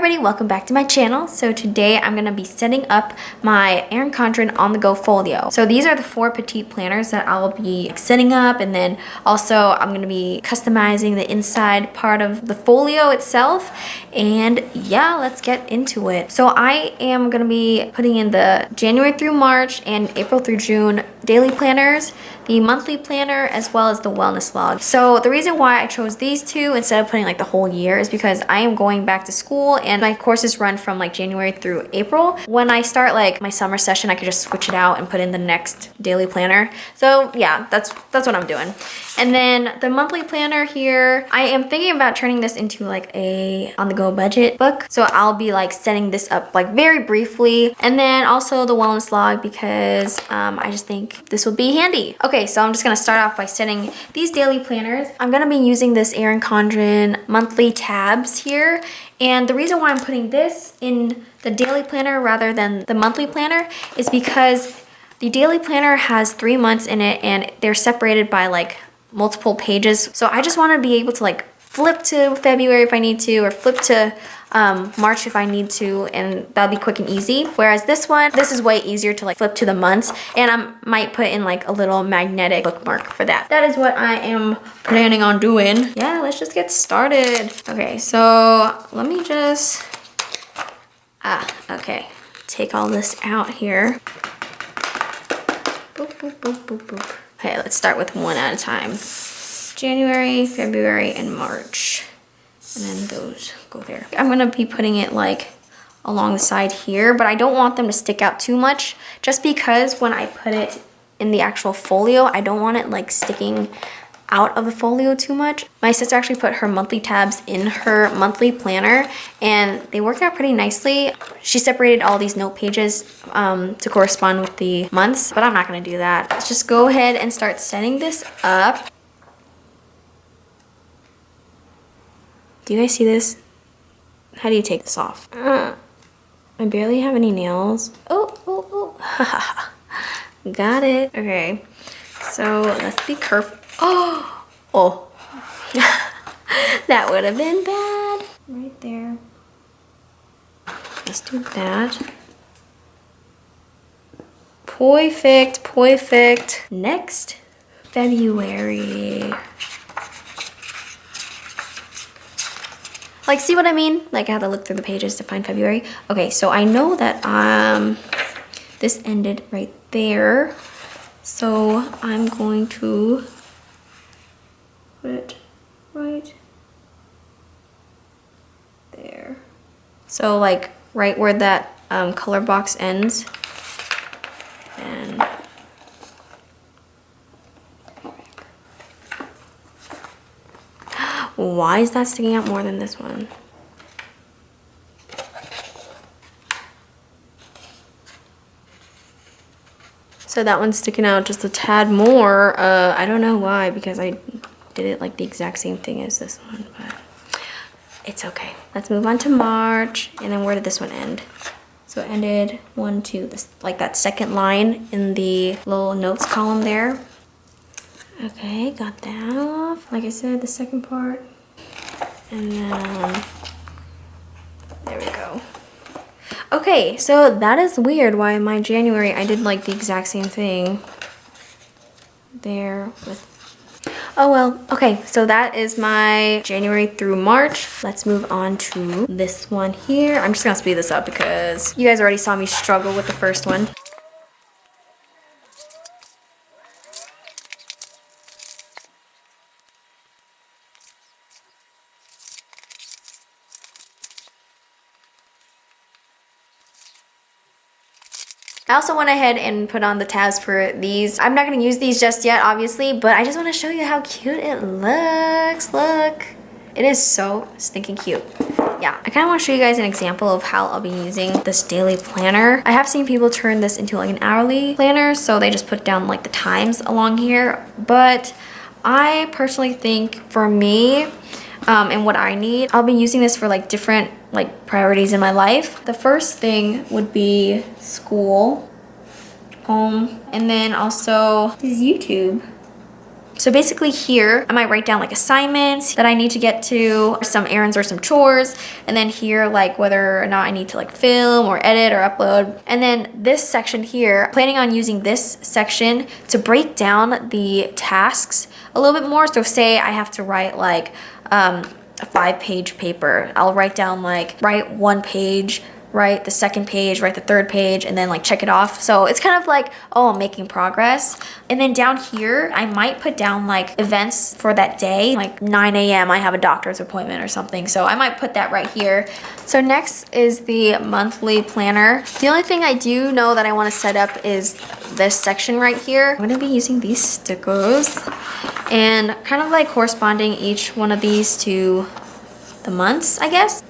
everybody, welcome back to my channel. So today I'm going to be setting up my Erin Condren on the go folio. So these are the 4 petite planners that I'll be setting up, and then also I'm going to be customizing the inside part of the folio itself. And yeah, let's get into it. So I am going to be putting in the January through March and April through June daily planners, the monthly planner, as well as the wellness log. So the reason why I chose these two instead of putting like the whole year is because I am going back to school and my courses run from like January through April. When I start like my summer session, I could just switch it out and put in the next daily planner. So yeah, that's what I'm doing. And then the monthly planner here, I am thinking about turning this into like a on-the-go budget book. So I'll be like setting this up like very briefly. And then also the wellness log because I just think this will be handy. Okay, so I'm just gonna start off by setting these daily planners. I'm gonna be using this Erin Condren monthly tabs here. And the reason why I'm putting this in the daily planner rather than the monthly planner is because the daily planner has 3 months in it and they're separated by like multiple pages. So I just want to be able to like flip to February if I need to, or flip to March if I need to, and that'll be quick and easy. Whereas this one, this is way easier to like flip to the months, and I might put in like a little magnetic bookmark for that. That is what I am planning on doing. Yeah, let's just get started. Okay, so let me just, okay. Take all this out here. Boop, boop, boop, boop, boop. Okay, let's start with one at a time. January, February, and March. And then those go there. I'm gonna be putting it like along the side here, but I don't want them to stick out too much just because when I put it in the actual folio, I don't want it like sticking out of the folio too much. My sister actually put her monthly tabs in her monthly planner and they worked out pretty nicely. She separated all these note pages to correspond with the months, but I'm not gonna do that. Let's just go ahead and start setting this up. Do you guys see this? How do you take this off? I barely have any nails. Oh. Got it. Okay, so let's be careful. Oh. That would have been bad. Right there. Let's do that. Perfect. Next, February. Like, see what I mean? Like, I had to look through the pages to find February. Okay, so I know that this ended right there. So I'm going to put it right there. So like right where that color box ends. And why is that sticking out more than this one? So that one's sticking out just a tad more. I don't know why, because I did it like the exact same thing as this one, but it's okay. Let's move on to March. And then where did this one end? So it ended 1, 2, this, like that second line in the little notes column there. Okay, got that off. Like I said, the second part. And then, there we go. Okay, so that is weird why in my January I did like the exact same thing there with, oh well. Okay, so that is my January through March. Let's move on to this one here. I'm just gonna speed this up because you guys already saw me struggle with the first one. I also went ahead and put on the tabs for these. I'm not gonna use these just yet, obviously, but I just wanna show you how cute it looks. Look, it is so stinking cute. Yeah, I kinda wanna show you guys an example of how I'll be using this daily planner. I have seen people turn this into like an hourly planner, so they just put down like the times along here. But I personally think for me, and what I need, I'll be using this for like different like priorities in my life. The first thing would be school, home, and then also is YouTube. So basically here, I might write down like assignments that I need to get to, some errands or some chores. And then here, like whether or not I need to like film or edit or upload. And then this section here, planning on using this section to break down the tasks a little bit more. So say I have to write like a 5-page paper. I'll write down like, write 1 page, write the 2nd page, write the 3rd page, and then like check it off. So it's kind of like, oh, I'm making progress. And then down here, I might put down like events for that day, like 9 a.m. I have a doctor's appointment or something. So I might put that right here. So next is the monthly planner. The only thing I do know that I want to set up is this section right here. I'm gonna be using these stickers and kind of like corresponding each one of these to the months, I guess.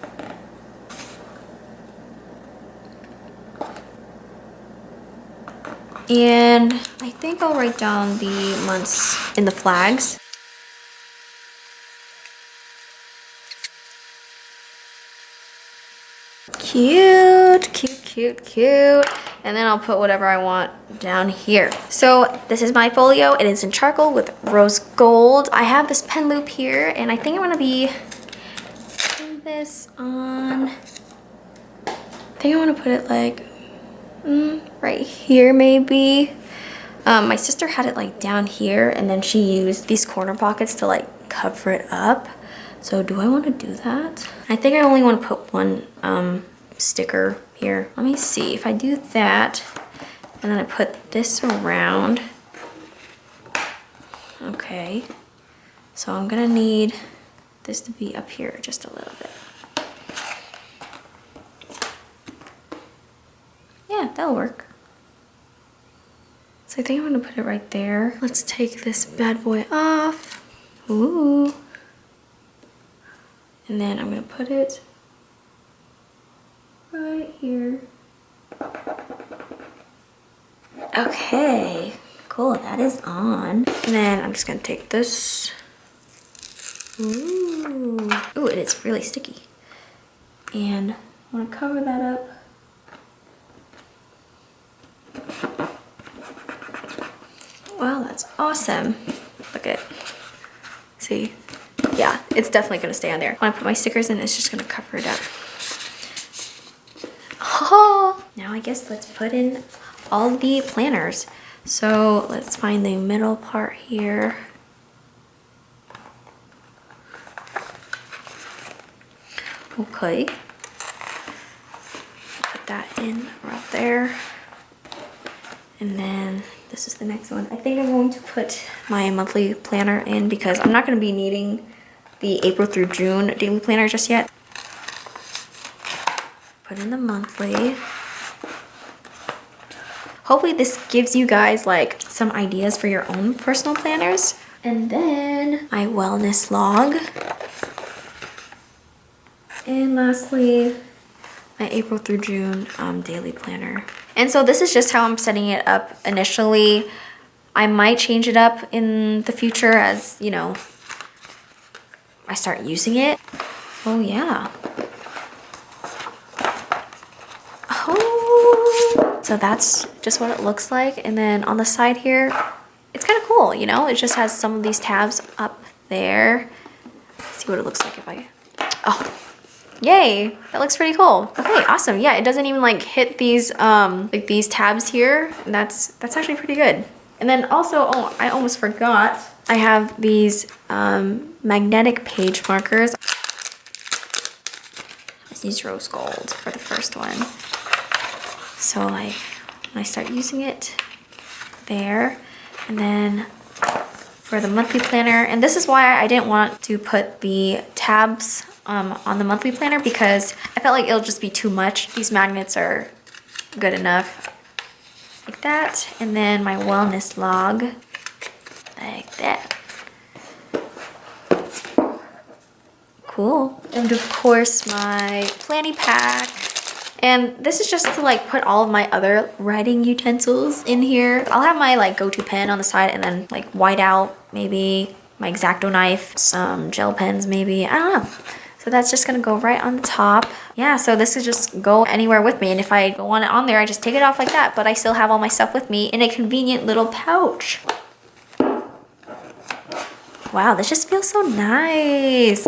And I think I'll write down the months in the flags. Cute, cute, cute, cute. And then I'll put whatever I want down here. So this is my folio. It is in charcoal with rose gold. I have this pen loop here, and I think I'm gonna be putting this on. I think I want to put it like right here maybe. My sister had it like down here, and then she used these corner pockets to like cover it up. So do I want to do that? I think I only want to put one sticker here. Let me see if I do that, and then I put this around. Okay, so I'm gonna need this to be up here just a little bit. Yeah, that'll work. So I think I'm gonna put it right there. Let's take this bad boy off. Ooh. And then I'm gonna put it right here. Okay, cool, that is on. And then I'm just gonna take this. Ooh, ooh, it is really sticky. And I wanna cover that up. Wow, that's awesome. Look at, see? Yeah, it's definitely gonna stay on there. When I put my stickers in, it's just gonna cover it up. Oh, now I guess let's put in all the planners. So let's find the middle part here. Okay. Put that in right there. And then this is the next one. I think I'm going to put my monthly planner in because I'm not going to be needing the April through June daily planner just yet. Put in the monthly. Hopefully this gives you guys like some ideas for your own personal planners. And then my wellness log. And lastly, my April through June daily planner. And so this is just how I'm setting it up initially. I might change it up in the future as, you know, I start using it. Oh yeah. Oh. So that's just what it looks like. And then on the side here, it's kind of cool, you know? It just has some of these tabs up there. Let's see what it looks like if I, oh. Yay, that looks pretty cool. Okay, awesome. Yeah, it doesn't even like hit these like these tabs here. That's actually pretty good. And then also, oh, I almost forgot. I have these magnetic page markers. I use rose gold for the first one. So like when I start using it there, and then for the monthly planner, and this is why I didn't want to put the tabs on the monthly planner because I felt like it'll just be too much. These magnets are good enough. Like that. And then my wellness log. Like that. Cool. And of course my planning pack. And this is just to like put all of my other writing utensils in here. I'll have my like go-to pen on the side and then like whiteout maybe, my X-Acto knife, some gel pens maybe, I don't know. So that's just gonna go right on the top. Yeah, so this is just go anywhere with me. And if I want it on there, I just take it off like that, but I still have all my stuff with me in a convenient little pouch. Wow, this just feels so nice.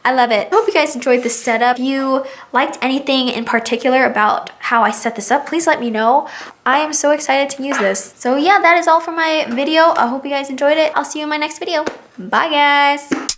I love it. I hope you guys enjoyed the setup. If you liked anything in particular about how I set this up, please let me know. I am so excited to use this. So yeah, that is all for my video. I hope you guys enjoyed it. I'll see you in my next video. Bye guys.